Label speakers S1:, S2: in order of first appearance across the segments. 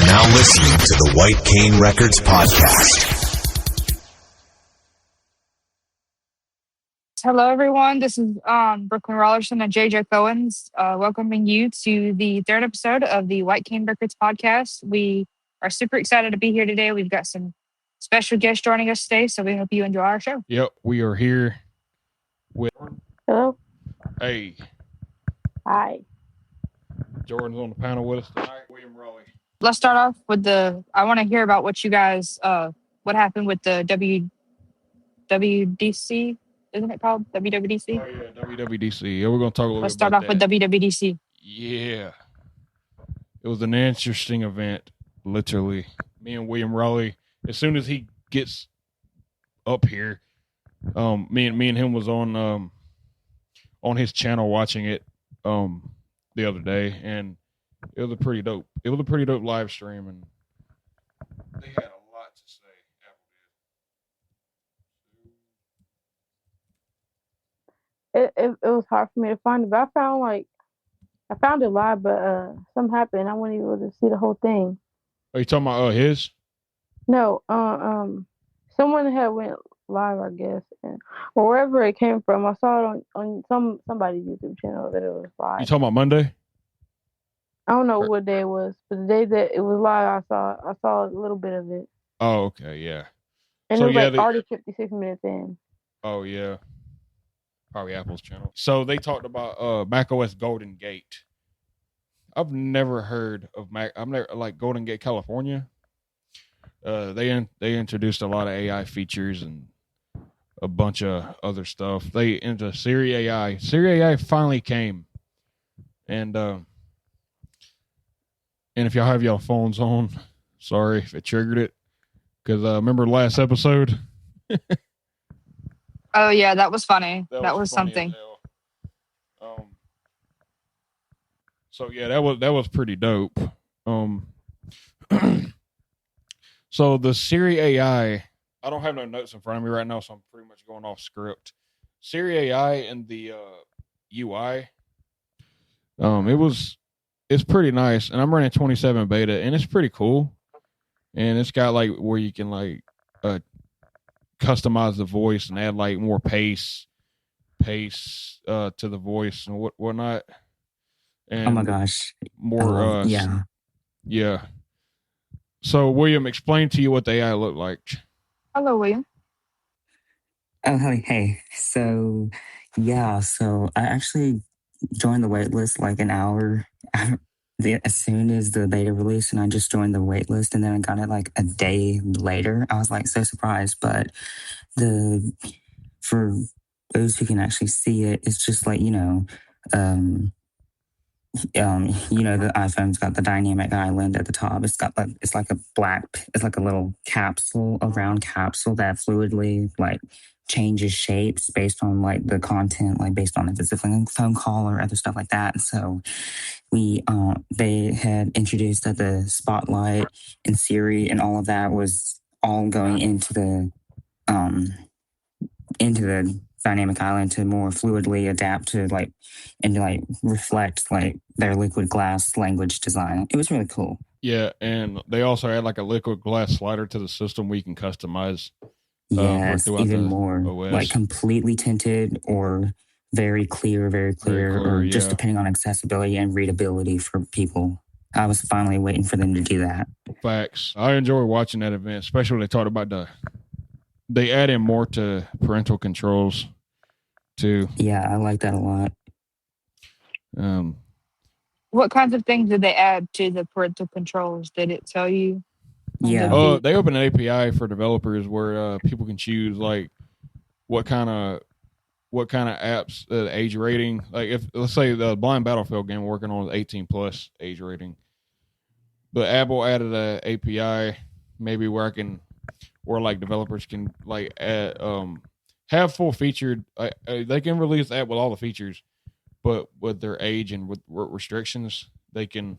S1: are now listening to the White Cane Records podcast.
S2: Hello, everyone. This is Brooklyn Rollerson and JJ Cohen's welcoming you to the third episode of the White Cane Records podcast. We are super excited to be here today. We've got some special guests joining us today, so we hope you enjoy our show.
S3: Yep, we are here with...
S4: Hello.
S3: Hey.
S4: Hi.
S3: Jordan's on the panel with us tonight. William Raleigh.
S2: Let's start off with I want to hear about what you guys, what happened with the WWDC, isn't it called? WWDC?
S3: Oh, yeah, WWDC. Yeah, we're going to talk a little
S2: Let's
S3: bit
S2: start
S3: about
S2: off with WWDC.
S3: Yeah. It was an interesting event, literally. Me and William Raleigh, as soon as he gets up here, me and him was on his channel watching it the other day, and it was a pretty dope live stream, and they had a lot to say.
S4: It was hard for me to find it, but I found it live, but something happened. I wasn't able to see the whole thing.
S3: Are you talking about his?
S4: No, someone had went live, I guess, or wherever it came from. I saw it on somebody's YouTube channel that it was live.
S3: You talking about Monday?
S4: I don't know what day it was, but the day that it was live, I saw a little bit of it.
S3: Oh, okay, yeah.
S4: And
S3: so,
S4: it was already 56 minutes in.
S3: Oh, yeah. Probably Apple's channel. So they talked about macOS Golden Gate. I've never heard of Golden Gate, California. They introduced a lot of AI features and a bunch of other stuff. They into Siri AI. Siri AI finally came, and if y'all have y'all phones on, sorry if it triggered it, because remember the last episode.
S2: Oh yeah, that was funny. That was
S3: funny
S2: something.
S3: So yeah, that was pretty dope. So the Siri AI, I don't have no notes in front of me right now, so I'm pretty much going off script. Siri AI and the UI, it's pretty nice, and I'm running 27 beta, and it's pretty cool. And it's got where you can customize the voice and add more pace to the voice and whatnot. And
S5: oh my gosh!
S3: More yeah. So William, explain to you what the AI looked like.
S2: Hello, William.
S5: Oh, hey. So I actually joined the waitlist an hour as soon as the beta released, and I just joined the waitlist, and then I got it a day later. I was so surprised, but for those who can actually see it, it's just the iPhone's got the dynamic island at the top. It's got it's like a little capsule, a round capsule that fluidly changes shapes based on the content, based on if it's a phone call or other stuff like that. And so they had introduced that the spotlight and Siri and all of that was all going into the dynamic island to more fluidly adapt to reflect their liquid glass language design. It was really cool.
S3: Yeah, and they also add a liquid glass slider to the system where you can customize.
S5: Yes, even more
S3: OS.
S5: Completely tinted or very clear, or just depending on accessibility and readability for people. I was finally waiting for them to do that.
S3: Facts. I enjoy watching that event, especially when they talked about they add in more to parental controls too.
S5: Yeah, I like that a lot.
S2: What kinds of things did they add to the parental controls? Did it tell you?
S5: Yeah.
S3: They opened an API for developers where people can choose what kind of apps, age rating. If let's say the Blind Battlefield game we're working on is 18 plus age rating, but Apple added a API maybe where developers can have full featured. They can release the app with all the features, but with their age and with restrictions, they can.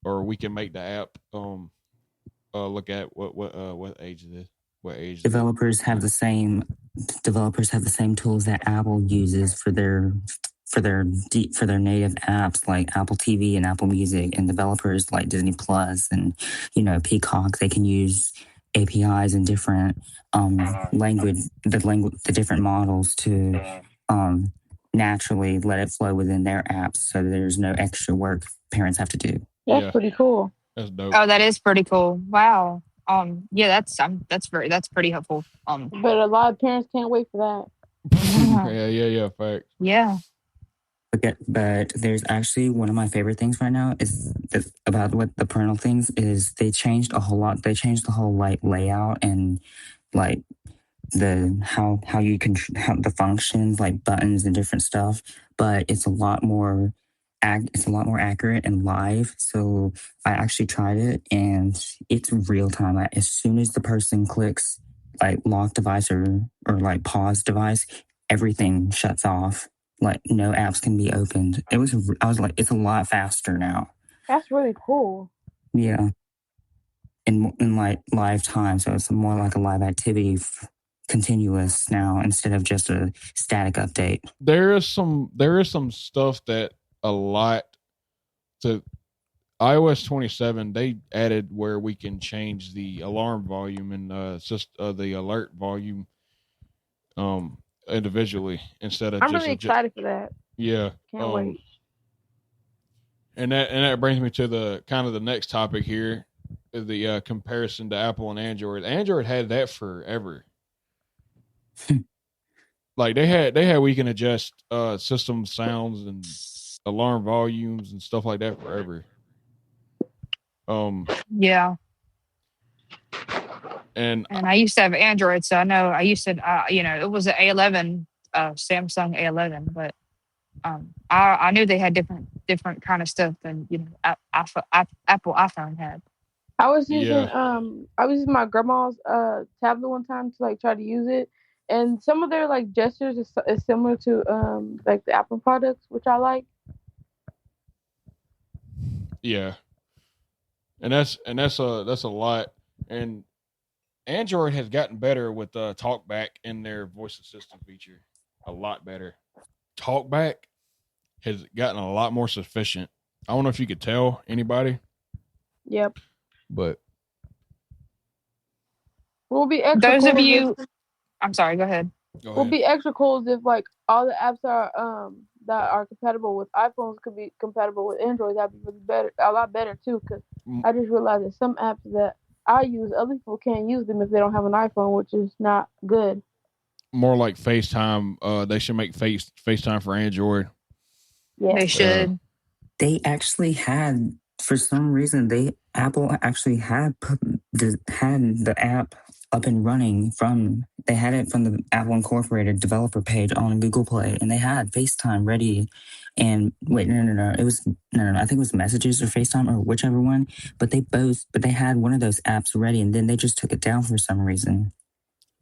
S3: We can make the app look at what age it is. What age
S5: developers have the same tools that Apple uses for their for their native apps like Apple TV and Apple Music, and developers like Disney Plus and Peacock. They can use APIs and different the different models to naturally let it flow within their apps, so there's no extra work parents have to do.
S4: That's pretty cool.
S3: That's dope.
S2: Oh, that is pretty cool. Wow. Yeah, that's pretty helpful.
S4: But a lot of parents can't wait for
S3: yeah, fact.
S2: Yeah.
S5: But there's actually one of my favorite things right now is about what the parental things is. They changed a whole lot. They changed the whole like layout and like how you can the functions like buttons and different stuff. But it's a lot more accurate and live. So I actually tried it, and it's real time. Like, as soon as the person clicks like lock device or like pause device, everything shuts off. Like, no apps can be opened. I was like, it's a lot faster now.
S4: That's really cool.
S5: Yeah. In like live time. So it's more like a live activity continuous now instead of just a static update.
S3: There is some stuff that a lot to iOS 27, they added where we can change the alarm volume and just the alert volume individually instead of
S4: I'm really excited for that.
S3: Yeah.
S4: Can't wait.
S3: And that brings me to the kind of the next topic here, the comparison to Apple and Android. Android had that forever. Like they had we can adjust system sounds and alarm volumes and stuff like that forever.
S2: Yeah. And I used to have Android, so I know I used to, it was an A11, Samsung A11, but I knew they had different kind of stuff than Apple iPhone had.
S4: I was using my grandma's tablet one time to like try to use it, and some of their like gestures is similar to like the Apple products, which I like.
S3: Yeah, and that's a lot. And Android has gotten better with TalkBack in their voice assistant feature. A lot better. TalkBack has gotten a lot more sufficient. I don't know if you could tell anybody.
S4: Yep.
S3: But
S4: we'll be extra
S2: those
S4: cool
S2: of you. I'm sorry. Go ahead.
S4: We'll be extra cool if like all the apps are that are compatible with iPhones could be compatible with Android. That'd be really better, a lot better too. Because I just realized that some apps that I use, other people can't use them if they don't have an iPhone, which is not good.
S3: More like FaceTime. They should make FaceTime for Android.
S2: Yeah, they should.
S5: They actually had, for some reason, Apple actually had the app up and running they had it from the Apple Incorporated developer page on Google Play, and they had FaceTime ready. And wait, no, it was no, I think it was Messages or FaceTime or whichever one. But they had one of those apps ready, and then they just took it down for some reason.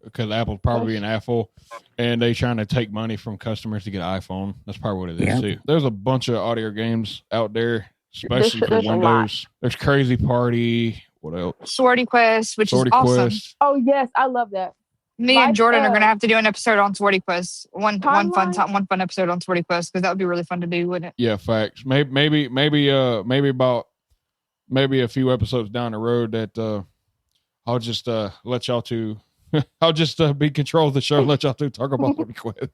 S5: Because
S3: Apple's probably an Apple, and they trying to take money from customers to get an iPhone. That's probably what it is too. There's a bunch of audio games out there, especially for Windows. There's Crazy Party. What else?
S2: Swordy Quest, which is awesome.
S4: Oh yes, I love that.
S2: Me and Jorden are gonna have to do an episode on Swordy Quest. One fun episode on Swordy Quest, because that would be really fun to do, wouldn't it?
S3: Yeah, facts. Maybe a few episodes down the road that I'll just let y'all two. I'll just be control of the show. Let y'all two talk about Swordy Quest.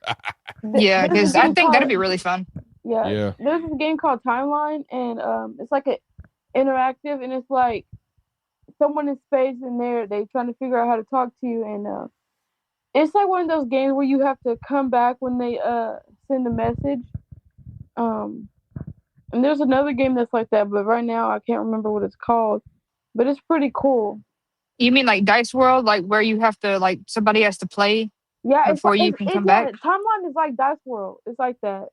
S2: Yeah, because I think that'd be really fun.
S4: Yeah. There's this game called Timeline, and it's like an interactive, and it's like someone in space, and they trying to figure out how to talk to you, and it's like one of those games where you have to come back when they send a message. And there's another game that's like that, but right now I can't remember what it's called. But it's pretty cool.
S2: You mean like Dice World, like where you have to somebody has to play before you can come back?
S4: Timeline is like Dice World. It's like that.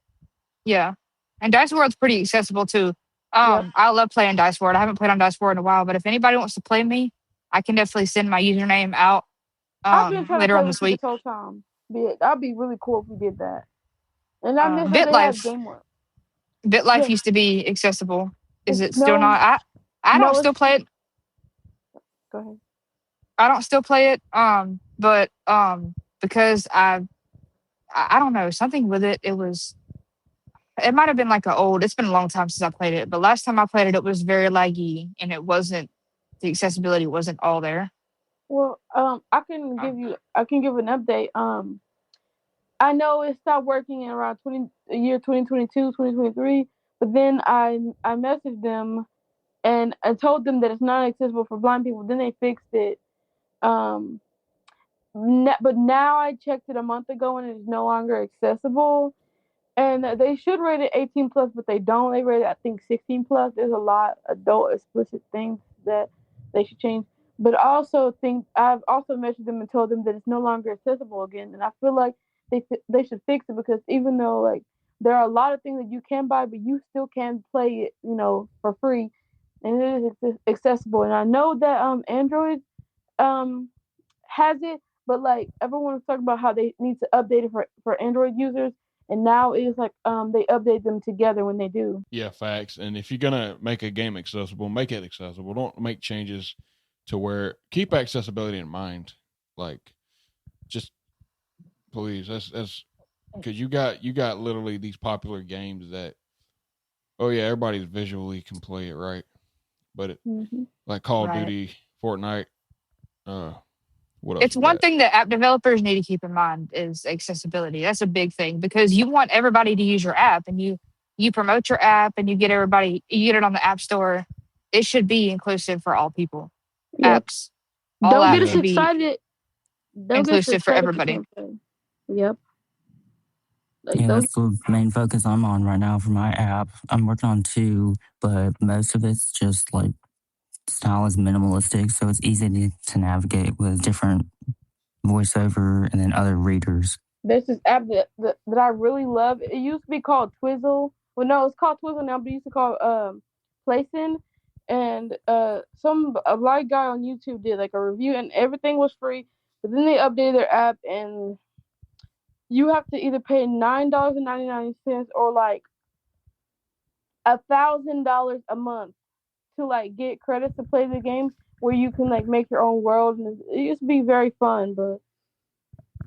S2: Yeah. And Dice World's pretty accessible too. I love playing Dice World. I haven't played on Dice World in a while, but if anybody wants to play me, I can definitely send my username out later on this week.
S4: This whole time. That'd be really cool if we did that. And I miss
S2: BitLife. BitLife used to be accessible. Is it still not? I don't still play it.
S4: Go ahead.
S2: I don't still play it. But because I don't know, something with it. It was, it might have been like it's been a long time since I played it, but last time I played it, it was very laggy and the accessibility wasn't all there.
S4: Well, I can give an update. I know it stopped working in around year 2022, 2023, but then I messaged them and I told them that it's not accessible for blind people. Then they fixed it. Um, but now I checked it a month ago and it is no longer accessible. And they should rate it 18 plus, but they don't. They rate it, I think, 16 plus. There's a lot adult explicit things that they should change. But I also think I've also messaged them and told them that it's no longer accessible again. And I feel like they should fix it, because even though like there are a lot of things that you can buy, but you still can play it, for free, and it is accessible. And I know that Android has it, but like everyone was talking about how they need to update it for Android users, and now it's like they update them together when they do.
S3: Yeah, facts. And if you're gonna make a game accessible, make it accessible. Don't make changes to where keep accessibility in mind. Like, just please, that's because you got literally these popular games that, oh yeah, everybody's visually can play it, right? But it like Call of Duty, Fortnite, what else?
S2: It's one thing that app developers need to keep in mind is accessibility. That's a big thing, because you want everybody to use your app, and you promote your app and you get it on the app store. It should be inclusive for all people.
S4: Yep.
S2: Apps.
S4: Don't get us excited.
S2: Inclusive for everybody.
S4: Yep.
S5: Like that's the main focus I'm on right now for my app. I'm working on 2, but most of it's just like style is minimalistic, so it's easy to navigate with different voiceover and then other readers.
S4: There's this app that I really love. It used to be called Twizzle. Well, no, it's called Twizzle now, but it used to call Playson. And a blind guy on YouTube did like a review, and everything was free. But then they updated their app, and you have to either pay $9.99 or like $1,000 a month to like get credits to play the game, where you can like make your own world. And it used to be very fun, but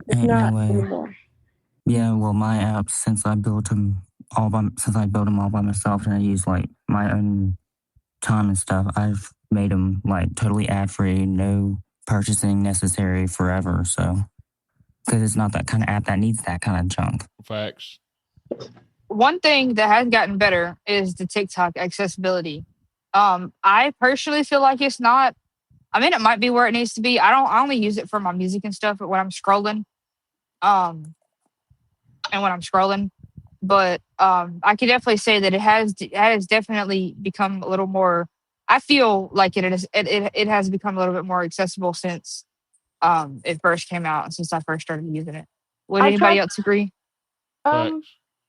S4: it's not anymore.
S5: Yeah, well, my apps, since I built them all by myself, and I use like my own time and stuff, I've made them like totally ad free, no purchasing necessary forever. So, because it's not that kind of app that needs that kind of junk.
S3: Facts.
S2: One thing that has gotten better is the TikTok accessibility. I personally feel like it's not. I mean, it might be where it needs to be. I only use it for my music and stuff, but when I'm scrolling, but I can definitely say that it has definitely become a little more. I feel like it has become a little bit more accessible since it first came out and since I first started using it. Would anybody else agree?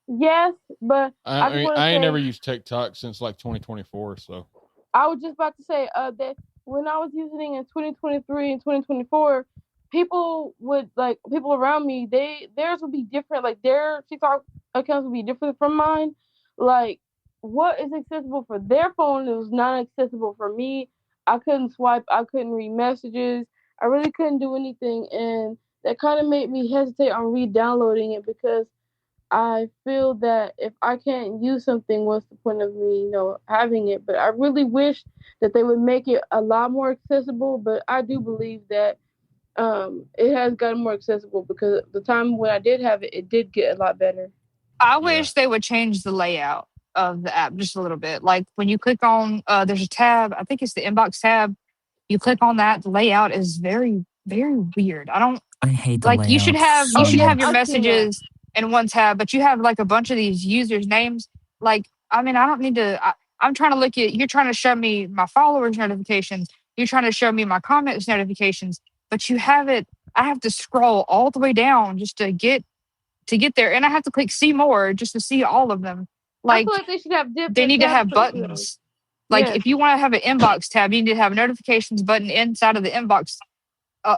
S4: Yes, but
S3: I ain't never used TikTok since like 2024. So
S4: I was just about to say that when I was using it in 2023 and 2024, people around me, theirs would be different. Like their TikTok accounts would be different from mine. Like what is accessible for their phone is not accessible for me. I couldn't swipe. I couldn't read messages. I really couldn't do anything, and that kind of made me hesitate on re-downloading it, because I feel that if I can't use something, what's the point of me, having it? But I really wish that they would make it a lot more accessible. But I do believe that it has gotten more accessible, because the time when I did have it, it did get a lot better.
S2: I wish they would change the layout of the app just a little bit. Like when you click on, there's a tab, I think it's the inbox tab. You click on that, the layout is very, very weird.
S5: I hate the
S2: layout.
S5: Like
S2: you should have your
S4: I've
S2: messages in one tab, but you have like a bunch of these users' names. Like, I mean, I don't need to. I'm trying to look at. You're trying to show me my followers notifications. You're trying to show me my comments notifications, but you have it. I have to scroll all the way down just to get there, and I have to click see more just to see all of them. Like,
S4: I feel like they should have
S2: they need to have buttons. Like if you want to have an inbox tab, you need to have a notifications button inside of the inbox,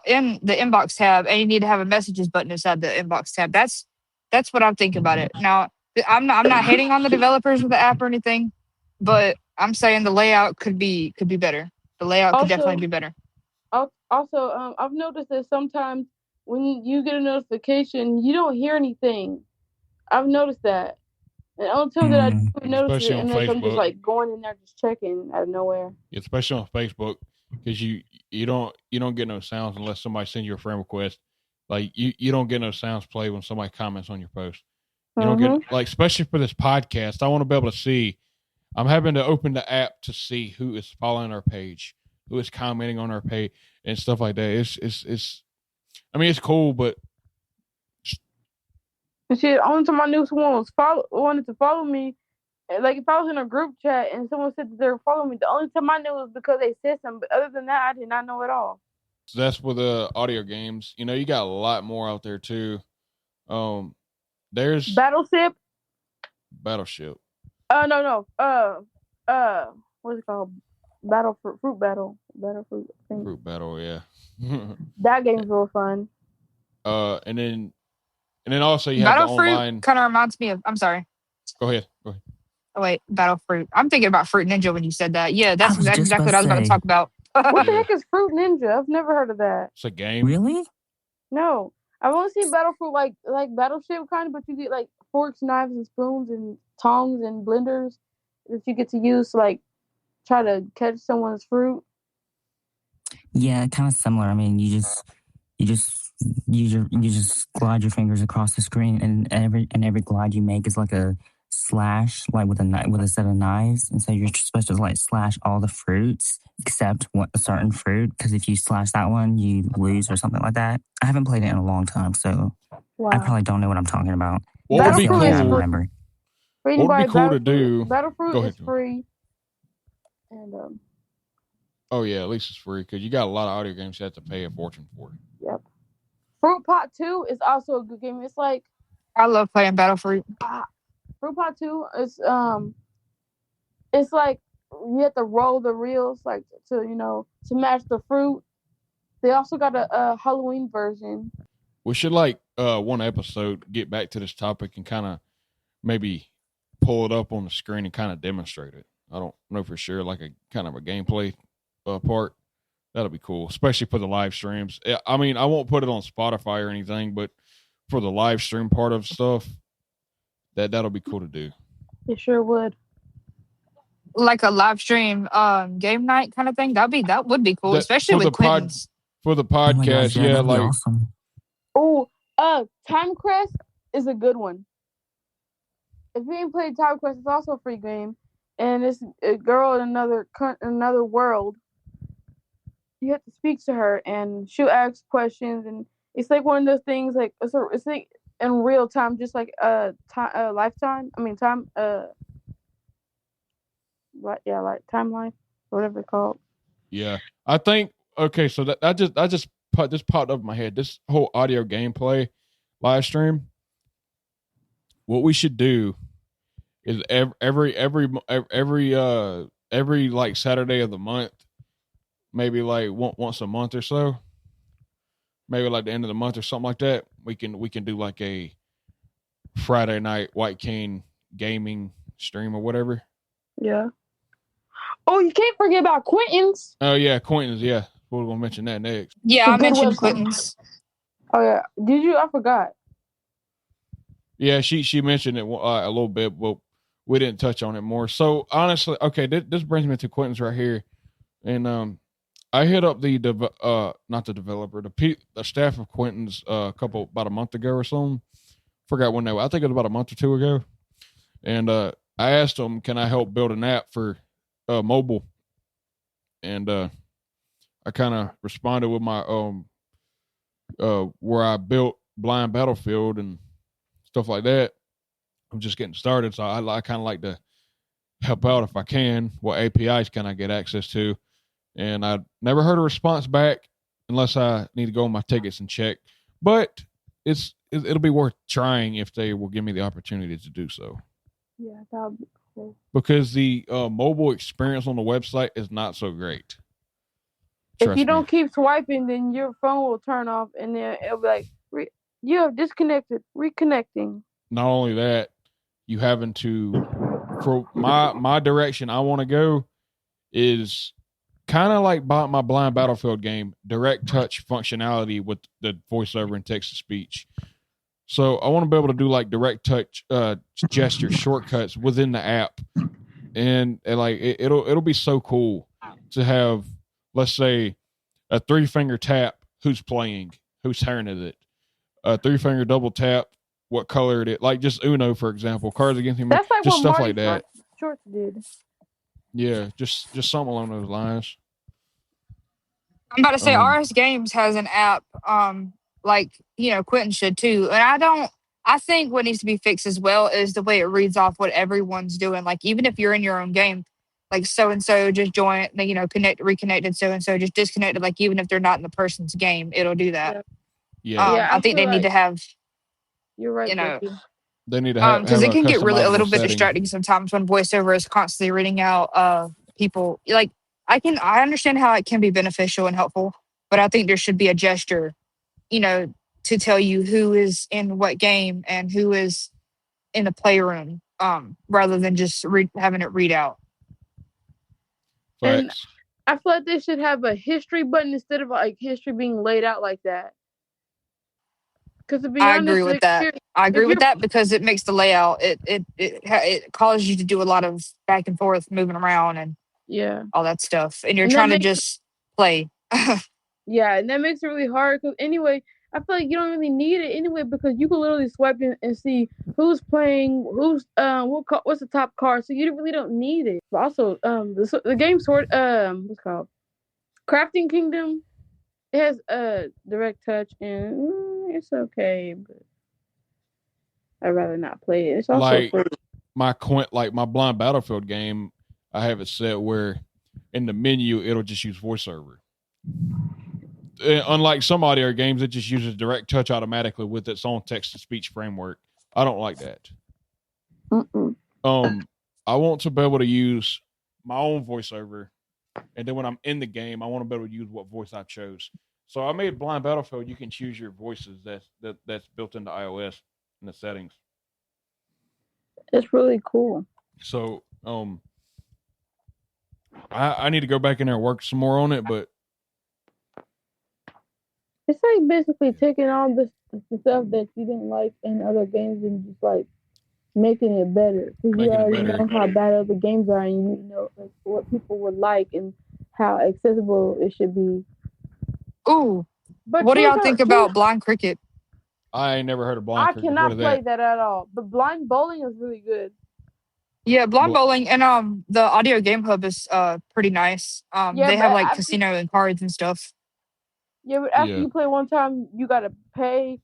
S2: in the inbox tab, and you need to have a messages button inside the inbox tab. That's what I'm thinking about it. Now, I'm not hating on the developers of the app or anything, but I'm saying the layout could be better. The layout could definitely be better.
S4: Also, I've noticed that sometimes when you get a notification, you don't hear anything. I've noticed that. And the only time that I do notice
S3: Especially
S4: it,
S3: on
S4: unless I'm just
S3: Facebook.
S4: like going in there just checking out of nowhere.
S3: Especially on Facebook, because you don't get no sounds unless somebody sends you a friend request. Like you don't get no sounds play when somebody comments on your post. You don't get like, especially for this podcast, I want to be able to see. I'm having to open the app to see who is following our page, who is commenting on our page, and stuff like that. It's. I mean, it's cool, but
S4: And shit, only time I knew someone wanted to follow me, like if I was in a group chat and someone said that they were following me, the only time I knew was because they said something. But other than that, I did not know at all.
S3: that's with the audio games. You know, you got a lot more out there too. There's
S4: Battleship.
S3: No.
S4: What's it called? Fruit thing.
S3: Fruit Battle, yeah.
S4: That game's real fun.
S3: And then also you have the online.
S2: Kind of reminds me of. I'm sorry.
S3: Go ahead.
S2: Oh wait, Battle Fruit. I'm thinking about Fruit Ninja when you said that. Yeah, that's exactly what I was about to talk about.
S4: What the heck is Fruit Ninja? I've never heard of that.
S3: It's a game.
S5: Really?
S4: No, I've only seen Battle Fruit like Battleship kind of, but you get like forks, knives, and spoons, and tongs and blenders that you get to use to like try to catch someone's fruit.
S5: Yeah, kind of similar. I mean, you just glide your fingers across the screen, and every glide you make is like a slash, like with a set of knives, and so you're supposed to like slash all the fruits except a certain fruit, because if you slash that one, you lose or something like that. I haven't played it in a long time, so I probably don't know what I'm talking about.
S3: What would be cool?
S5: I remember.
S3: What would be cool to do?
S4: Battlefruit is free, and
S3: oh yeah, at least it's free because you got a lot of audio games you have to pay a fortune for.
S4: Yep. Fruit Pot 2 is also a good game. It's like
S2: I love playing Battlefruit.
S4: Fruit Pot 2 is it's like you have to roll the reels like to match the fruit. They also got a Halloween version.
S3: We should one episode get back to this topic and kind of maybe pull it up on the screen and kind of demonstrate it. I don't know for sure, like a kind of a gameplay part. That'll be cool, especially for the live streams. I mean, I won't put it on Spotify or anything, but for the live stream part of stuff, that'll be cool to do.
S4: It sure would.
S2: Like a live stream game night kind of thing. That would be cool, especially with Quentin's.
S3: For the podcast,
S5: yeah, like awesome.
S4: Oh, Time Quest is a good one. If you ain't played Time Quest, it's also a free game, and it's a girl in another world. You have to speak to her, and she'll ask questions, and it's like one of those things. Like it's like in real time, just like lifetime. I mean time. Like Time Life, whatever it's called.
S3: Yeah, I think. Okay, so that just popped up in my head. This whole audio gameplay live stream. What we should do is every like Saturday of the month, maybe like once a month or so, maybe like the end of the month or something like that. We can do like a Friday night White Cane gaming stream or whatever.
S4: Yeah. Oh, you can't forget about Quentin's.
S3: Oh yeah, Quentin's. Yeah, we're gonna mention that next.
S2: Yeah, I mentioned Quentin's.
S4: Oh yeah, did you? I forgot.
S3: Yeah, she mentioned it a little bit, but we didn't touch on it more. So honestly, okay, this brings me to Quentin's right here, and I hit up not the developer, the staff of Quentin's about a month ago or something. Forgot when I think it was about a month or two ago, and I asked them, can I help build an app for mobile, and I kind of responded with my where I built Blind Battlefield and stuff like that. I'm just getting started, so I kind of like to help out if I can. What APIs can I get access to? And I never heard a response back unless I need to go on my tickets and check. But it'll be worth trying if they will give me the opportunity to do so.
S4: Yeah, that would be cool.
S3: Because the mobile experience on the website is not so great.
S4: If you don't keep swiping, then your phone will turn off, and then it'll be like, you have disconnected, reconnecting.
S3: Not only that, you having to, for my direction I want to go is kind of like my Blind Battlefield game, direct touch functionality with the voiceover and text to speech. So I want to be able to do like direct touch gesture shortcuts within the app, and like it'll be so cool to have, let's say, a 3-finger tap, who's playing, whose turn is it, a 3-finger double tap, what color it is, like just Uno, for example, Cards Against Humanity,
S4: That's like
S3: just
S4: what
S3: stuff
S4: Marty
S3: like that.
S4: Shorts did.
S3: Yeah, just something along those lines.
S2: I'm about to say RS Games has an app, like, Quentin should too. And I think what needs to be fixed as well is the way it reads off what everyone's doing. Like, even if you're in your own game, like so and so just joined, reconnected so and so just disconnected. Like, even if they're not in the person's game, it'll do that.
S3: Yeah.
S2: I think they need to have,
S4: you're right, Becky.
S3: They need to have
S2: because it can get really a little bit
S3: setting.
S2: distracting sometimes when voiceover is constantly reading out people. Like, I understand how it can be beneficial and helpful, but I think there should be a gesture, to tell you who is in what game and who is in the playroom, rather than just having it read out.
S4: And I feel like they should have a history button instead of like history being laid out like that. Because to be honest,
S2: I agree with that because it makes the layout. It causes you to do a lot of back and forth, moving around, and all that stuff. And you're trying to just play.
S4: Yeah, and that makes it really hard. Because anyway, I feel like you don't really need it anyway because you can literally swipe in and see who's playing, who's what's the top card. So you really don't need it. But also, the game sort what's it called Crafting Kingdom. It has direct touch and it's okay, but I'd rather not play it. It's also
S3: like
S4: free.
S3: my Blind Battlefield game. I have it set where in the menu it'll just use voiceover. Unlike some audio games, it just uses direct touch automatically with its own text to speech framework. I don't like that. I want to be able to use my own voiceover, and then when I'm in the game, I want to be able to use what voice I chose. So I made Blind Battlefield. You can choose your voices. That's built into iOS in the settings.
S4: It's really cool.
S3: So I need to go back in there and work some more on it, but
S4: it's like basically taking all the stuff that you didn't like in other games and just like making it better. Because you already know how bad other games are, and you know like, what people would like and how accessible it should be.
S2: Ooh, but what do y'all think about Blind Cricket?
S3: I ain't never heard of Blind Cricket.
S4: I cannot play that at all. But Blind Bowling is really good.
S2: Yeah, Blind Bowling and the Audio Game Hub is pretty nice. They have like casino and cards and stuff.
S4: Yeah, but after you play one time, you gotta pay.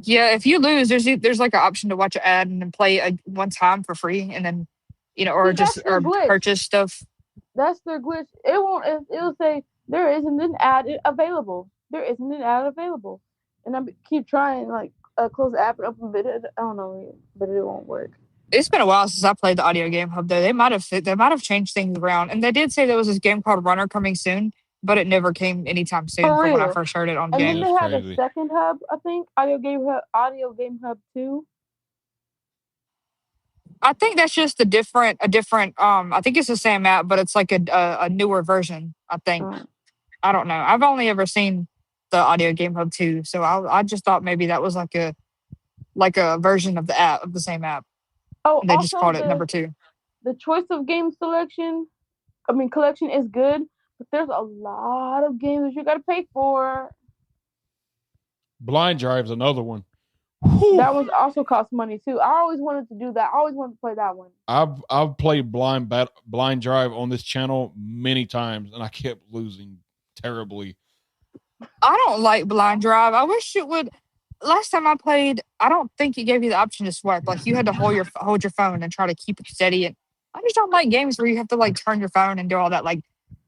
S2: Yeah, if you lose, there's like an option to watch an ad and then play one time for free, and then or purchase stuff.
S4: That's their glitch. It won't. It'll say there isn't an ad available. There isn't an ad available, and I keep trying like close the app and open, but I don't know, but it won't work.
S2: It's been a while since I played the Audio Game Hub, though. They might have changed things around, and they did say there was this game called Runner coming soon, but it never came anytime soon from when I first heard it on the game.
S4: And then they had a second hub, I think, Audio Game Hub 2.
S2: I think that's just a different. I think it's the same app, but it's like a newer version. I think. I don't know. I've only ever seen the Audio Game Hub 2, so I just thought maybe that was like a version of the app of the same app.
S4: Oh,
S2: and they just called it number 2.
S4: The choice of game collection is good, but there's a lot of games that you got to pay for.
S3: Blind Drive's another one.
S4: Whew. That one also costs money too. I always wanted to do that. I always wanted to play that one.
S3: I've played Blind Drive on this channel many times, and I kept losing terribly.
S2: I don't like Blind Drive. I wish it would. Last time I played, I don't think it gave you the option to swipe. Like you had to hold your phone and try to keep it steady. And I just don't like games where you have to like turn your phone and do all that. Like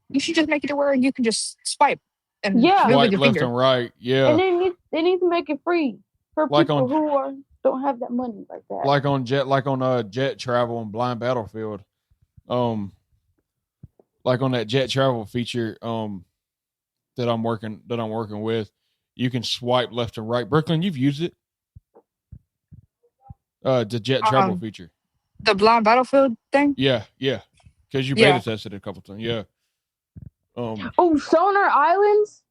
S2: you should just make it to where you can just swipe and move with your
S3: left
S2: finger.
S3: and right. Yeah,
S4: and they need to make it free for people who don't have that money like that.
S3: Like on Jet Travel and Blind Battlefield, like on that Jet Travel feature, that I'm working with. You can swipe left and right. Brooklyn, you've used it. The Jet Travel feature.
S2: The Blind Battlefield thing?
S3: Yeah. Because you beta tested it a couple times. Yeah.
S4: Sonar Islands?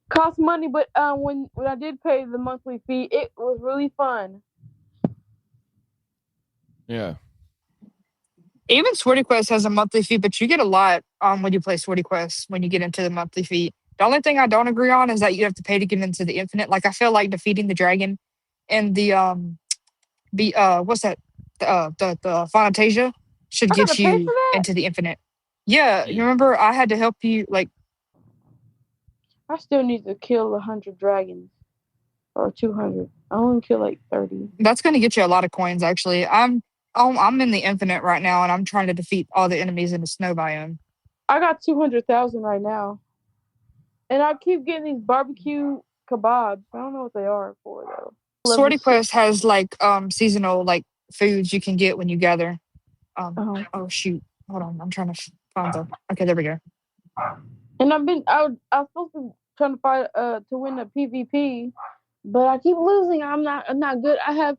S4: Cost money, but when I did pay the monthly fee, it was really fun.
S3: Yeah.
S2: Even Swordy Quest has a monthly fee, but you get a lot when you play Swordy Quest when you get into the monthly fee. The only thing I don't agree on is that you have to pay to get into the infinite. Like I feel like defeating the dragon and the what's that? The Fantasia should
S4: I gotta
S2: get
S4: pay
S2: you
S4: for that?
S2: into the infinite. Yeah, you remember I had to help you like
S4: I still need to kill 100 dragons. Or 200. I only kill like 30.
S2: that's gonna get you a lot of coins actually. I'm in the infinite right now and I'm trying to defeat all the enemies in the snow biome.
S4: I got 200,000 right now. And I keep getting these barbecue kebabs. I don't know what they are for though.
S2: Swordy Quest has like seasonal like foods you can get when you gather. Oh shoot. Hold on. I'm trying to find the okay, there we go.
S4: And I was supposed to be trying to fight to win the PvP, but I keep losing. I'm not good. I have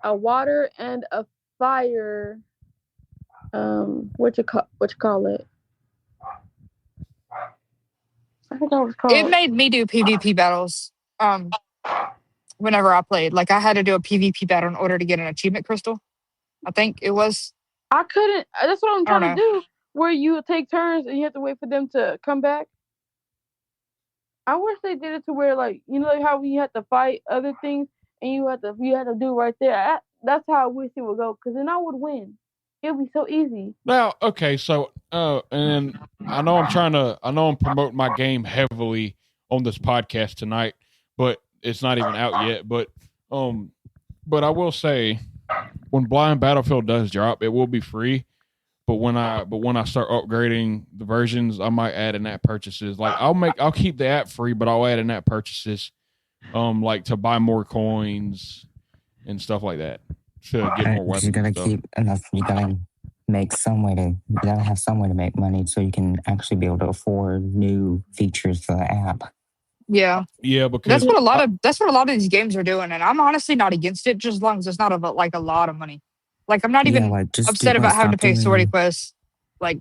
S4: a water and a fire what you call it? I think I was called.
S2: It made me do PvP battles whenever I played. Like I had to do a PvP battle in order to get an achievement crystal. I think it was.
S4: I couldn't. That's what I'm
S2: I don't
S4: trying to do. Where you take turns and you have to wait for them to come back. I wish they did it to where like like how we had to fight other things and you had to do right there. That's how I wish it would go because then I would win. It would be so easy.
S3: Now, okay, so and I know I'm promoting my game heavily on this podcast tonight, but it's not even out yet. But I will say when Blind Battlefield does drop, it will be free. But when I start upgrading the versions, I might add in-app purchases. Like I'll keep the app free, but I'll add in-app purchases, like to buy more coins and stuff like that to get more weapons.
S5: You gotta keep enough. You gotta make some way to. You gotta have some way to make money so you can actually be able to afford new features for the app.
S2: Yeah,
S3: because
S2: that's what a lot of these games are doing, and I'm honestly not against it, just as long as it's not a lot of money. Like I'm not even upset about having to pay Swordy Quest. Like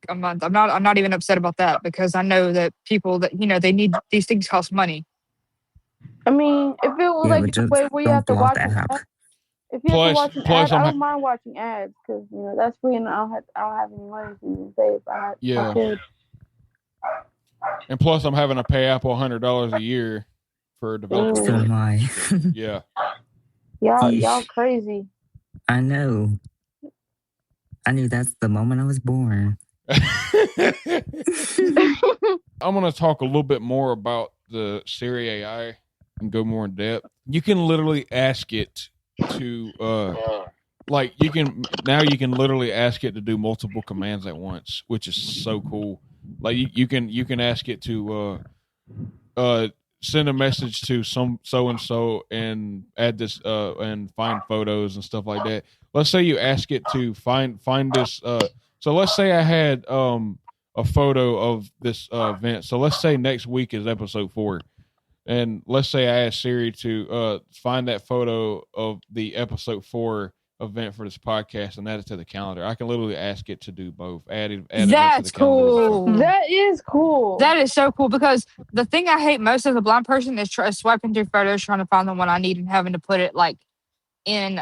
S2: a month. I'm not even upset about that because I know that people that they need these things cost money.
S4: I mean, if it was like the way where you have to watch an ad, if you have to watch an ad, I don't mind watching ads because that's free and I don't have any money to even pay if I could.
S3: And plus, I'm having to pay Apple $100 a year for developers.
S5: So am I.
S3: Yeah.
S4: Y'all crazy.
S5: I know. I knew that's the moment I was born.
S3: I'm going to talk a little bit more about the Siri AI and go more in depth. You can literally ask it to, you can literally ask it to do multiple commands at once, which is so cool. Like you can ask it to send a message to some so and so and add this and find photos and stuff like that. Let's say you ask it to find this. So let's say I had a photo of this event. So let's say next week is episode 4, and let's say I asked Siri to find that photo of the episode 4 event for this podcast and add it to the calendar. I can literally ask it to do both.
S2: That's cool.
S4: That is cool.
S2: That is so cool because the thing I hate most as a blind person is swiping through photos trying to find the one I need and having to put it like in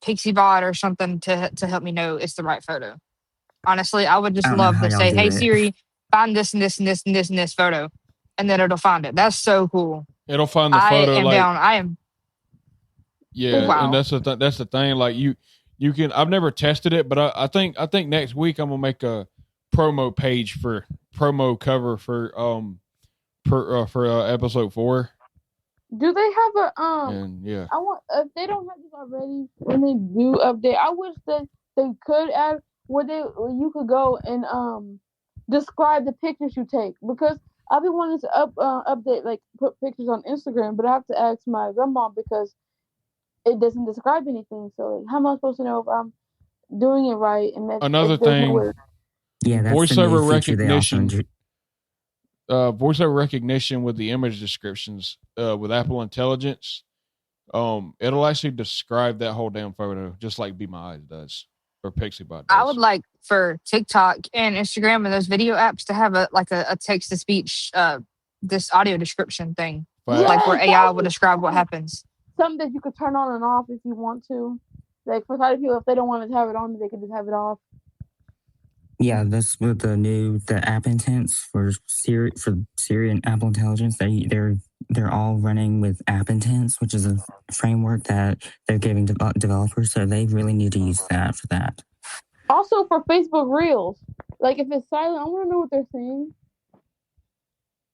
S2: PixieBot or something to help me know it's the right photo. Honestly, I would just love to say, "Hey Siri, find this and this and this and this and this photo," and then it'll find it. That's so cool.
S3: It'll find the photo.
S2: I am.
S3: Yeah, wow. And that's the thing. Like you can. I've never tested it, but I think next week I'm gonna make a promo page for promo cover for episode 4.
S4: Do they have a
S3: And yeah.
S4: I want if they don't have this already when they do update. I wish that they could add where you could go and describe the pictures you take because I've been wanting to update like put pictures on Instagram, but I have to ask my grandma because it doesn't describe anything. So like, how am I supposed to know if I'm doing it right? And
S3: another thing,
S5: that's
S3: voiceover recognition. Voiceover recognition with the image descriptions with Apple Intelligence. It'll actually describe that whole damn photo just like Be My Eyes does or PixieBot does.
S2: I would like for TikTok and Instagram and those video apps to have a text to speech this audio description thing,
S3: But
S2: like where AI will describe what happens.
S4: Something that you could turn on and off if you want to. Like for other people, if they don't want to have it on, they can just have it off.
S5: Yeah, that's with the app intents for Siri and Apple Intelligence. They're all running with app intents, which is a framework that they're giving to developers. So they really need to use that for that.
S4: Also for Facebook Reels, like if it's silent, I want to know what they're saying,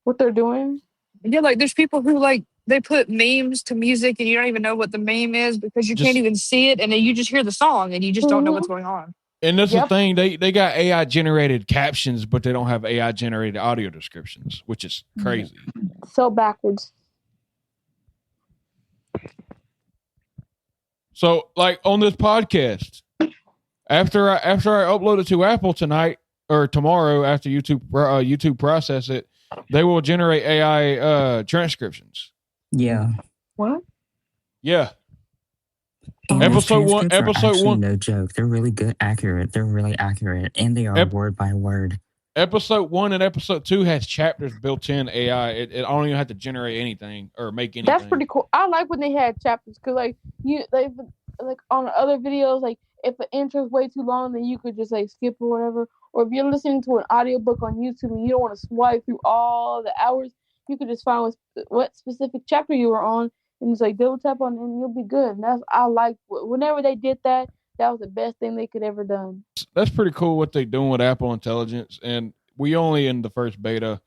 S4: what they're doing.
S2: Yeah, like there's people who like they put memes to music and you don't even know what the meme is because you can't even see it, and then you just hear the song and you just don't know what's going on.
S3: And that's the thing, they got AI generated captions, but they don't have AI generated audio descriptions, which is crazy.
S4: So backwards.
S3: So, like on this podcast, after I upload it to Apple tonight or tomorrow, after YouTube process it, they will generate AI transcriptions.
S5: Yeah.
S4: What?
S3: Yeah.
S5: And
S3: Episode one.
S5: No joke. They're really good, accurate. They're really accurate, and they are word by word.
S3: Episode 1 and episode 2 has chapters built in AI. It don't even have to generate anything or make anything.
S4: That's pretty cool. I like when they had chapters because like on other videos, like if the intro is way too long, then you could just like skip or whatever. Or if you're listening to an audiobook on YouTube and you don't want to swipe through all the hours, you could just find what specific chapter you were on and just like double tap on it and you'll be good. And I like whenever they did that. That was the best thing they could ever done.
S3: That's pretty cool what they're doing with Apple Intelligence, and we only in the first beta.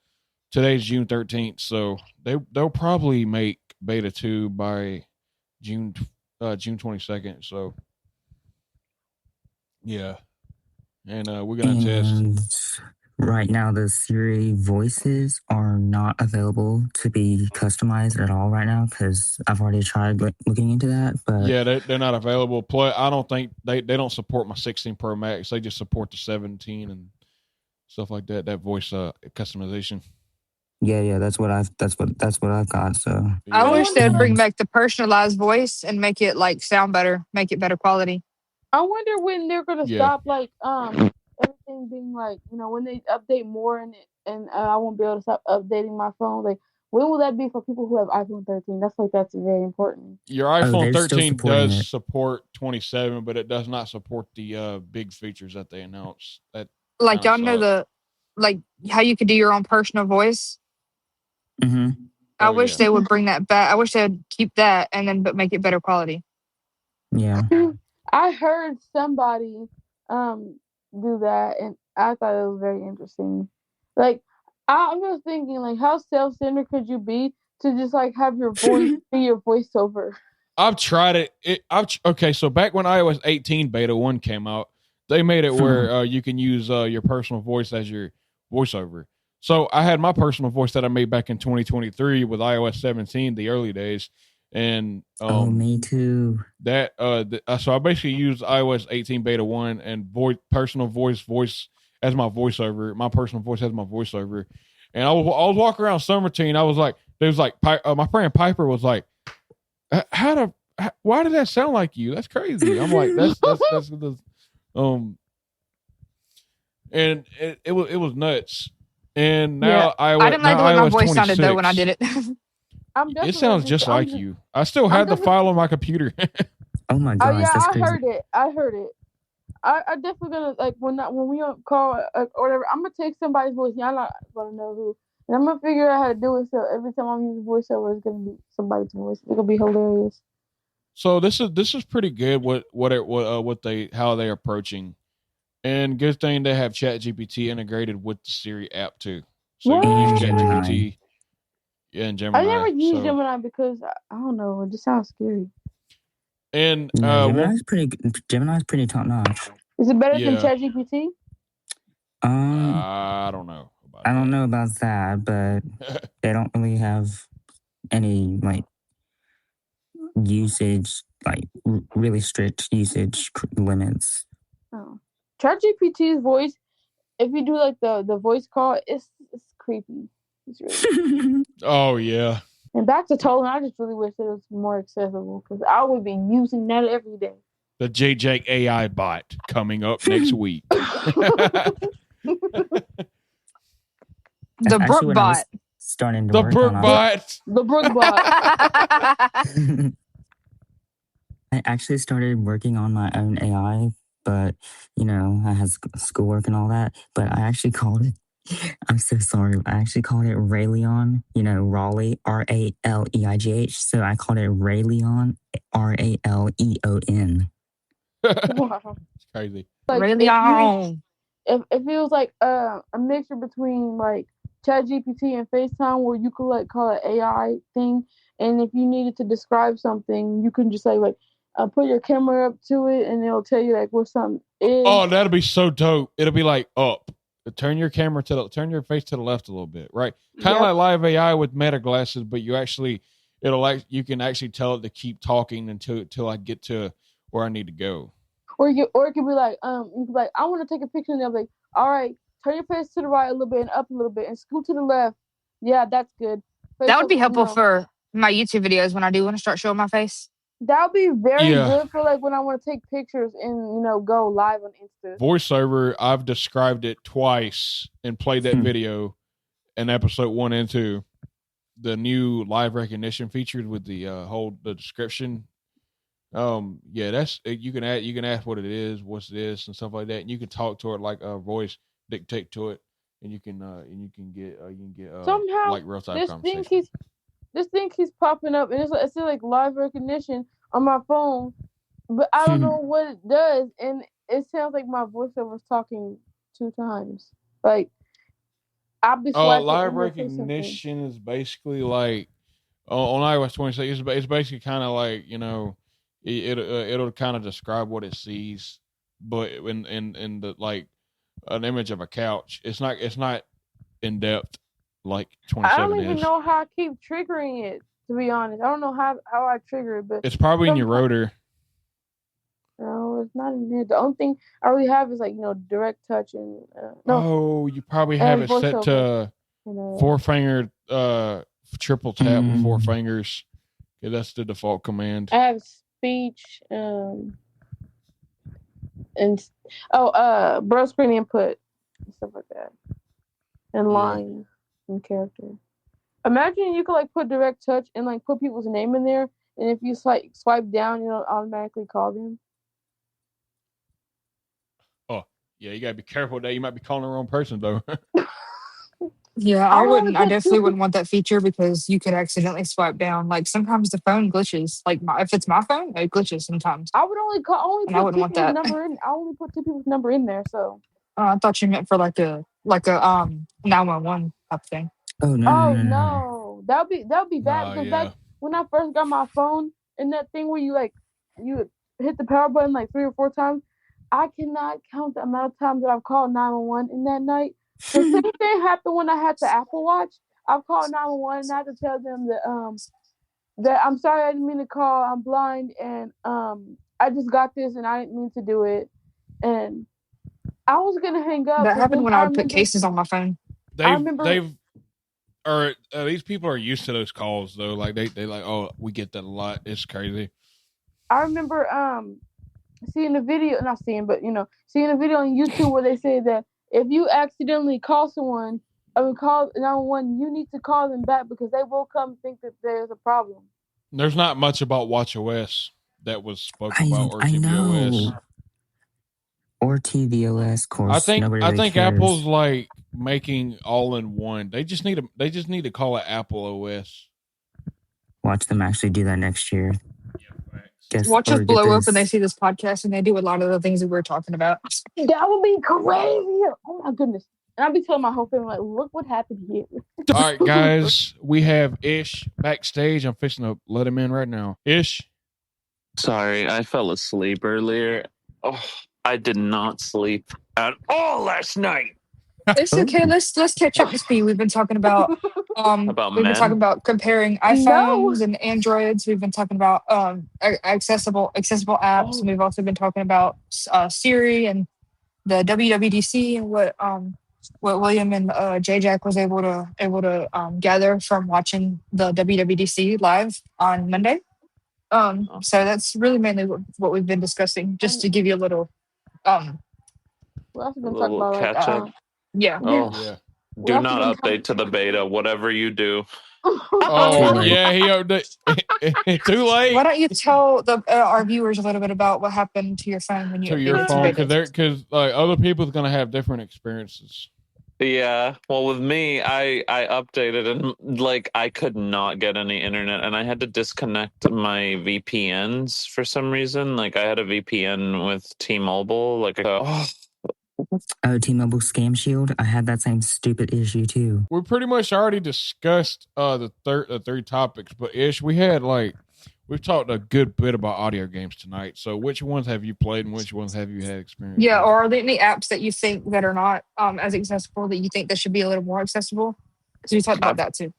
S3: Today's June 13th, so they'll probably make beta 2 by June 22nd. So yeah, and we're gonna test.
S5: Right now, the Siri voices are not available to be customized at all right now because I've already tried looking into that. But
S3: yeah, they're not available. Plus, I don't think they don't support my 16 Pro Max. They just support the 17 and stuff like that. That voice customization.
S5: Yeah, that's what I've got. So
S3: Yeah.
S2: I wish they'd bring back the personalized voice and make it like sound better, make it better quality.
S4: I wonder when they're gonna stop like everything being like, when they update more and I won't be able to stop updating my phone. Like, when will that be for people who have iPhone 13? That's very important.
S3: Your iPhone 13 does support 27, but it does not support the big features that they announced. That
S2: like y'all know how you could do your own personal voice.
S5: Mm-hmm.
S2: I wish they would bring that back. I wish they'd keep that but make it better quality.
S5: Yeah.
S4: I heard somebody do that, and I thought it was very interesting. Like, I'm just thinking, like, how self-centered could you be to just like have your voice be your voiceover?
S3: I've tried it. Okay, so back when iOS 18 beta 1 came out, they made it where you can use your personal voice as your voiceover. So I had my personal voice that I made back in 2023 with iOS 17, the early days. And
S5: me too.
S3: That so I basically used iOS 18 beta 1 and personal voice as my voiceover. My personal voice as my voiceover. And I was walking around Summer Teen. I was like, my friend Piper was like, why did that sound like you? That's crazy. I'm like, that's and it was nuts. And now
S2: I didn't like the way my voice sounded though when I did it.
S3: It sounds just like you. I still have the file on my computer.
S5: Oh my gosh, that's crazy.
S4: I heard it. I definitely gonna like when we call or whatever. I'm gonna take somebody's voice. Y'all not gonna know who, and I'm gonna figure out how to do it. So every time I'm using voiceover, it's gonna be somebody's voice. It's gonna be hilarious.
S3: So this is pretty good. How they're approaching, and good thing they have ChatGPT integrated with the Siri app too. So you can use ChatGPT. Yeah, and Gemini.
S4: I never used Gemini because I don't know. It just sounds scary.
S3: And
S5: Gemini's pretty top notch.
S4: Is it better than ChatGPT?
S3: I don't know.
S5: I don't know about that, but they don't really have any like usage, like really strict usage limits.
S4: Oh, ChatGPT's voice. If you do like the voice call, it's creepy. It's really
S3: oh yeah.
S4: And back to Tolan, I just really wish it was more accessible because I would be using that every day.
S3: The JJ AI bot coming up next week.
S2: The Brook bot.
S5: starting to
S3: The
S5: work
S3: Brook
S5: on
S3: bot.
S4: The Brook bot.
S5: I actually started working on my own AI, but I had schoolwork and all that. But I actually called it. I'm so sorry. I actually called it Rayleon. Raleigh, RALEIGH. So I called it Rayleon, RALEON.
S4: Wow.
S3: It's crazy.
S4: Like
S2: Really on.
S4: if it was like a mixture between like ChatGPT and FaceTime, where you could like call it AI thing, and if you needed to describe something, you can just say like put your camera up to it, and it'll tell you like what something is.
S3: Oh, that'll be so dope. It'll be like up. Turn your face to the left a little bit, right? Kind of like live AI with Meta glasses, but you can actually tell it to keep talking until I get to where I need to go.
S4: Or it could be like you could be like, I want to take a picture, and they'll be like, all right, turn your face to the right a little bit and up a little bit and scoot to the left. Yeah, that's good. Face
S2: That would be
S4: up,
S2: helpful for my YouTube videos when I do want to start showing my face.
S4: That would be very good for like when I want to take pictures and go live on Insta.
S3: VoiceOver, I've described it twice and played that video in episode 1 and 2. The new live recognition features with the the description. That's you can ask what it is, what's this, and stuff like that, and you can talk to it like a voice dictate to it, and you can get
S4: somehow
S3: like real time conversation.
S4: This thing keeps popping up, and it's like live recognition on my phone, but I don't know what it does, and it sounds like my voiceover is talking 2 times. Like I'll be
S3: live recognition is basically like on iOS 26. It's basically kind of like it'll kind of describe what it sees, but in the like an image of a couch. It's not in depth like 27
S4: I don't even
S3: is.
S4: know how I keep triggering it, to be honest. I don't know how I trigger it, but
S3: it's probably in your rotor.
S4: No, it's not in there. The only thing I really have is like direct touch and
S3: you probably have it set to 4-finger triple tap with 4 fingers. Yeah, that's the default command.
S4: I have speech and bro screen input and stuff like that, and line and character. Imagine you could like put direct touch and like put people's name in there, and if you swipe down, it'll automatically call them.
S3: Oh yeah, you gotta be careful that you might be calling the wrong person though.
S2: Yeah, I definitely wouldn't want that feature because you could accidentally swipe down. Like sometimes the phone glitches. Like if it's my phone, it glitches sometimes.
S4: I would only put
S2: I wouldn't want that.
S4: number in. I only put 2 people's number in there. So.
S2: I thought you meant for like a 911 type thing.
S4: Oh no, that would be bad because back when I first got my phone and that thing where you hit the power button like 3 or 4 times, I cannot count the amount of times that I've called 911 in that night. The same thing happened when I had the Apple Watch. I've called 911 and I had to tell them that I'm sorry, I didn't mean to call. I'm blind and I just got this and I didn't mean to do it. And I was gonna hang up.
S2: That happened when I would put cases on my phone.
S3: These people are used to those calls though. Like they like, oh, we get that a lot. It's crazy.
S4: I remember seeing a video on YouTube where they say that if you accidentally call someone call 911, you need to call them back because they will come and think that there's a problem.
S3: There's not much about WatchOS that was spoken about or
S5: I
S3: tvOS.
S5: know. Or tvOS, of course.
S3: I think cares. Apple's like making all in one. They just need to call it Apple OS.
S5: Watch them actually do that next year.
S2: Watch us blow up when they see this podcast and they do a lot of the things that we're talking about.
S4: That would be crazy. Oh my goodness. And I'll be telling my whole family, like, look what happened here.
S3: All right, guys. We have Ish backstage. I'm fixing to let him in right now. Ish.
S6: Sorry, I fell asleep earlier. Oh, I did not sleep at all last night.
S2: It's okay. Let's catch up to speed. We've been talking about been talking about comparing iPhones and Androids. We've been talking about accessible apps. And we've also been talking about Siri and the WWDC and what William and J-Jack was able to gather from watching the WWDC live on Monday. So that's really mainly what we've been discussing, just to give you a little
S4: we're also going to talk about
S6: catch up.
S2: Yeah.
S6: Oh. Do not update to the beta, whatever you do.
S3: Oh,
S5: Too late.
S3: yeah, he updated. Too late.
S2: Why don't you tell our viewers a little bit about what happened to your phone when you
S3: To your
S2: updated
S3: phone,
S2: to beta?
S3: because like other people's gonna have different experiences.
S6: Yeah, well, with me, I updated and like I could not get any internet, and I had to disconnect my VPNs for some reason. Like I had a VPN with T-Mobile,
S5: T-Mobile Scam Shield. I had that same stupid issue too.
S3: We pretty much already discussed the three topics, but Ish, we've talked a good bit about audio games tonight. So which ones have you played and which ones have you had experience
S2: Yeah,
S3: with?
S2: or are there any apps that you think that are not as accessible that you think that should be a little more accessible? Because we talked about that too.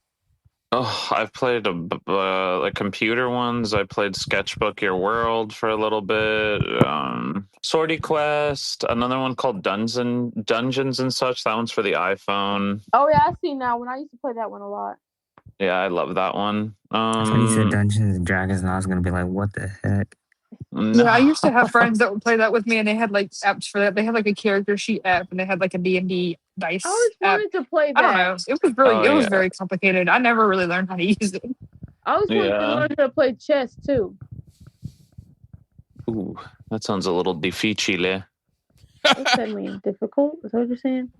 S6: I've played like computer ones. I played Sketchbook Your World for a little bit. Sortie Quest, another one called Dungeons and such. That one's for the iPhone.
S4: Oh yeah, I see now. When I used to play that one a lot.
S6: Yeah, I love that one.
S5: I thought you said Dungeons and Dragons, and I was gonna be like, what the heck?
S6: No.
S2: Yeah, I used to have friends that would play that with me, and they had like apps for that. They had like a character sheet app, and they had like a D&D dice
S4: I always
S2: app.
S4: wanted to play that.
S2: I don't know. It was very complicated. I never really learned how to use it.
S4: I always wanted to learn how to play chess too.
S6: Ooh, that sounds a little difficile.
S4: What's that mean? Difficult? Is that what you're saying?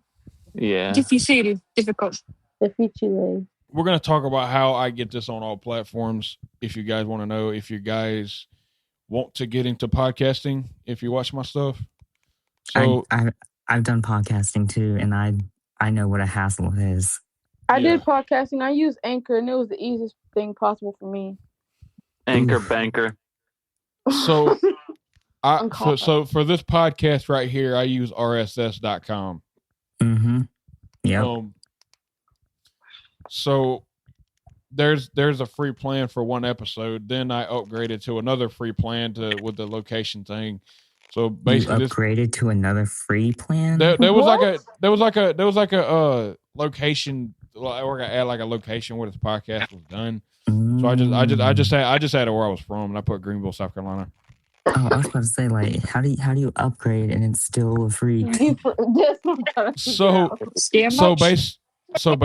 S6: Yeah.
S2: Difficult.
S4: Difficile.
S3: We're gonna talk about how I get this on all platforms. If you guys want to know, if you guys want to get into podcasting, if you watch my stuff. So
S5: I've done podcasting too, and I know what a hassle it is.
S4: I did podcasting. I used Anchor, and it was the easiest thing possible for me.
S6: Anchor banker.
S3: So so for this podcast right here, I use rss.com.
S5: Mm-hmm. Yeah.
S3: So there's a free plan for one episode. Then I upgraded to another free plan with the location thing. So basically,
S5: you upgraded to another free plan.
S3: There was like a location. We're gonna add like a location where this podcast was done. So I just added where I was from, and I put Greenville, South Carolina.
S5: Oh, I was about to say, like, how do you upgrade and it's still a free?
S3: So basically, so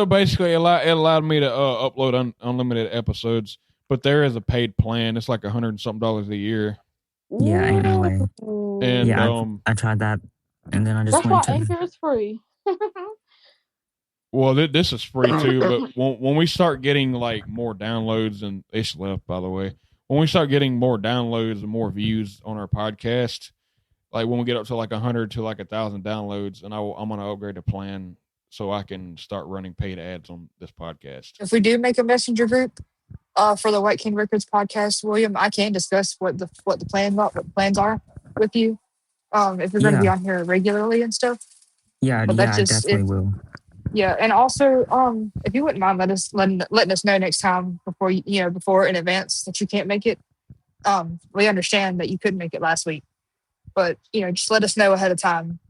S3: basically, it allowed me to upload unlimited episodes, but there is a paid plan. It's like $100 and something a year.
S5: Yeah, anyway.
S3: And
S5: yeah, I tried that, and then I just
S4: That's why Anchor is free.
S3: Well, this is free too, but when we start getting like more downloads, and Ish left, by the way, when we start getting more downloads and more views on our podcast, like when we get up to like 100 to like 1,000 downloads, and I'm going to upgrade the plan so I can start running paid ads on this podcast.
S2: If we do make a messenger group for the White King Records podcast, William, I can discuss what the plans are with you. If you're going to be on here regularly and stuff.
S5: Yeah, I definitely will.
S2: Yeah, and also, if you wouldn't mind letting us know next time before in advance that you can't make it. We understand that you couldn't make it last week, but just let us know ahead of time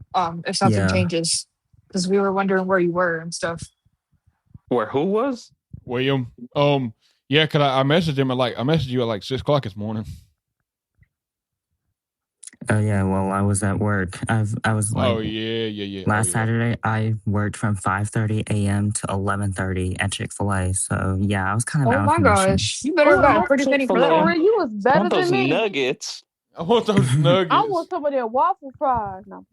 S2: if something changes, because we were wondering where you were and stuff.
S6: Where who was?
S3: William. Yeah, cause I messaged him I messaged you at like 6 o'clock this morning.
S5: Oh yeah, well I was at work. I was like,
S3: oh yeah.
S5: Last Saturday I worked from 5:30 a.m. to 11:30 at Chick-fil-A. So yeah, I was kind of out of commission.
S2: Oh my gosh, you better have gotten a pretty penny for that.
S4: You was better than me.
S6: Nuggets.
S3: I want those nuggets.
S4: I want some of their waffle fries. No.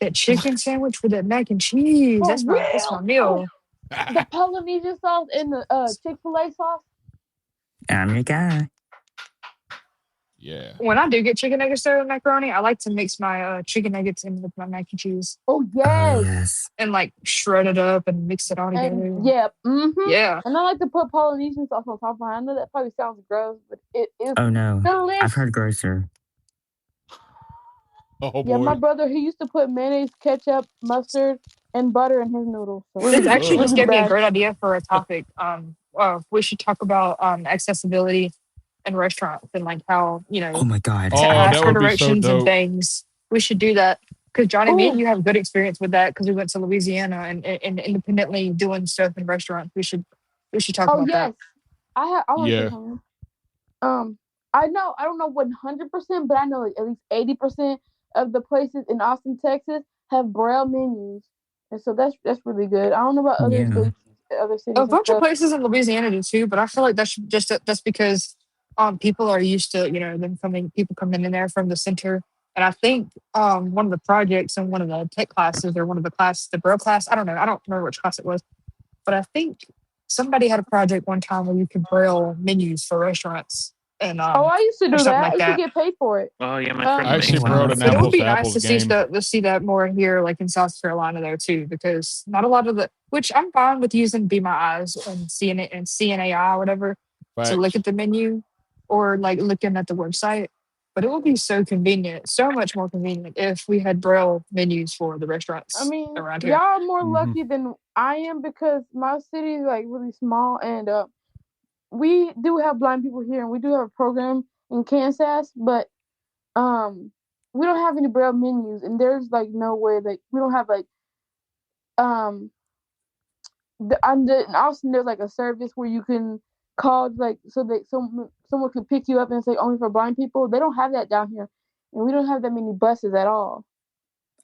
S2: That chicken sandwich with that mac and cheese. That's my meal.
S4: The Polynesian sauce and the Chick-fil-A sauce.
S5: I'm your guy.
S3: Yeah.
S2: When I do get chicken nuggets and macaroni, I like to mix my chicken nuggets in with my mac and cheese.
S4: Oh yes.
S2: And like shred it up and mix it all together.
S4: Yeah. Mm-hmm.
S2: Yeah.
S4: And I like to put Polynesian sauce on top of mine. I know that probably sounds gross, but it is.
S5: Oh no.
S4: delicious.
S5: I've heard grosser.
S3: Oh boy.
S4: Yeah, my brother, he used to put mayonnaise, ketchup, mustard, and butter in his noodles. So
S2: This actually just gave me a great idea for a topic. We should talk about accessibility in restaurants and like how
S5: Oh my god.
S2: to ask for
S3: that would be so
S2: directions and
S3: dope.
S2: things. We should do that because Johnny, me and you have good experience with that because we went to Louisiana and independently doing stuff in restaurants. We should talk about that.
S4: I want to say something. I don't know 100%, but I know like at least 80% of the places in Austin, Texas have braille menus, and so that's really good. I don't know about other
S5: Yeah.
S4: states, other cities
S2: A
S4: and
S2: bunch of
S4: stuff.
S2: places in Louisiana do too, but I feel like that's because people are used to people coming in there from the center. And I think one of the projects in one of the tech classes or one of the class, the Braille class, I don't know, I don't remember which class it was, but I think somebody had a project one time where you could Braille menus for restaurants and
S4: Oh, I used to
S2: or
S4: do
S2: something
S4: that. I
S2: like
S4: used to
S2: that.
S4: get paid for it.
S6: Oh yeah, my
S4: Um,
S6: friend
S3: I actually
S6: makes
S5: wow.
S3: brought an
S2: But it would
S3: apples
S2: be
S3: to
S2: nice
S3: apples
S2: to see
S3: game.
S2: that more here, like in South Carolina, there too, because not a lot of which I'm fine with using Be My Eyes and seeing it and CNAI or whatever to look
S3: Facts.
S2: at the menu or like looking at the website. But it would be so convenient, so much more convenient if we had Braille menus for the
S4: I
S2: restaurants
S4: mean,
S2: around
S4: y'all
S2: here.
S4: are more
S3: Mm-hmm.
S4: lucky than I am because my city is like really small, and we do have blind people here, and we do have a program in Kansas, but um, we don't have any braille menus, and there's like no way that we don't have like um, in Austin there's like a service where you can call like so that someone can pick you up and say only for blind people. They don't have that down here, and we don't have that many buses at all.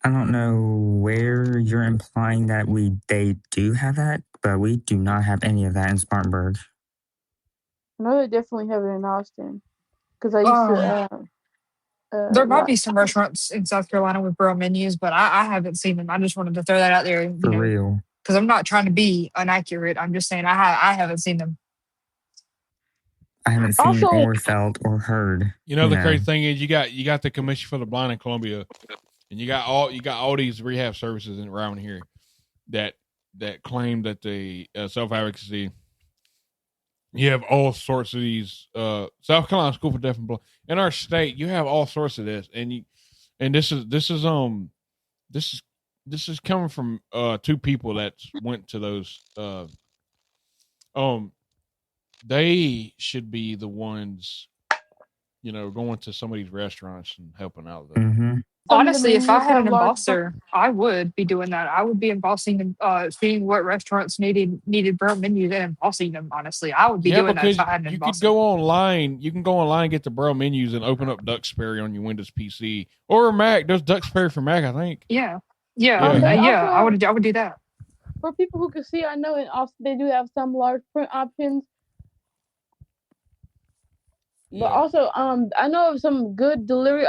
S5: I don't know where you're implying that they do have that, but we do not have any of that in Spartanburg.
S4: No, they definitely have it in Austin because I used
S2: Um,
S4: to.
S2: there might
S4: Like,
S2: be some restaurants in South Carolina with Braille menus, but I haven't seen them. I just wanted to throw that out there,
S5: For real.
S2: because I'm not trying to be inaccurate. I'm just saying I haven't seen them.
S5: I haven't seen
S4: also,
S5: or felt or heard.
S3: The crazy thing is you got the Commission for the Blind in Columbia, and you got all these rehab services around here that claim that the self advocacy. You have all sorts of these South Carolina School for Deaf and Blind in our state. You have all sorts of this, and this is coming from two people that went to those. They should be the ones, going to some of these restaurants and helping out.
S5: Mm-hmm.
S4: some of the
S2: Honestly, if I
S4: menus
S2: had
S4: have
S2: an
S4: large.
S2: embosser, I would be doing that. I would be embossing seeing what restaurants needed Braille menus and embossing them. Honestly, I would be
S3: Yeah,
S2: doing that
S3: because
S2: if I had an
S3: you
S2: embosser.
S3: could go online. You can go online, get the Braille menus, and open up Duxbury on your Windows PC or Mac. There's Duxbury for Mac, I think.
S2: Yeah.
S4: They
S2: Yeah.
S4: also
S2: I would do that.
S4: for people who can see, I know in Austin they do have some large print options. But also, I know of some good delivery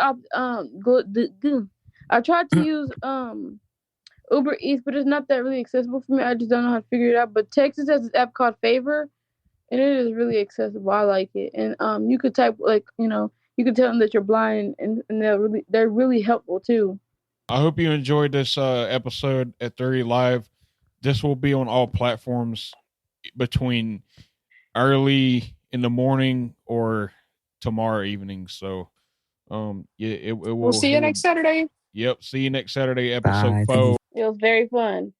S4: good. I tried to use Uber Eats, but it's not that really accessible for me. I just don't know how to figure it out. But Texas has this app called Favor, and it is really accessible. I like it, and you could type you can tell them that you're blind, and they're really helpful too.
S3: I hope you enjoyed this episode at 30 Live. This will be on all platforms between early in the morning or tomorrow evening. So, it will.
S2: We'll see you next Saturday.
S3: Yep. See you next Saturday, episode
S5: Bye.
S3: 4.
S4: It was very fun.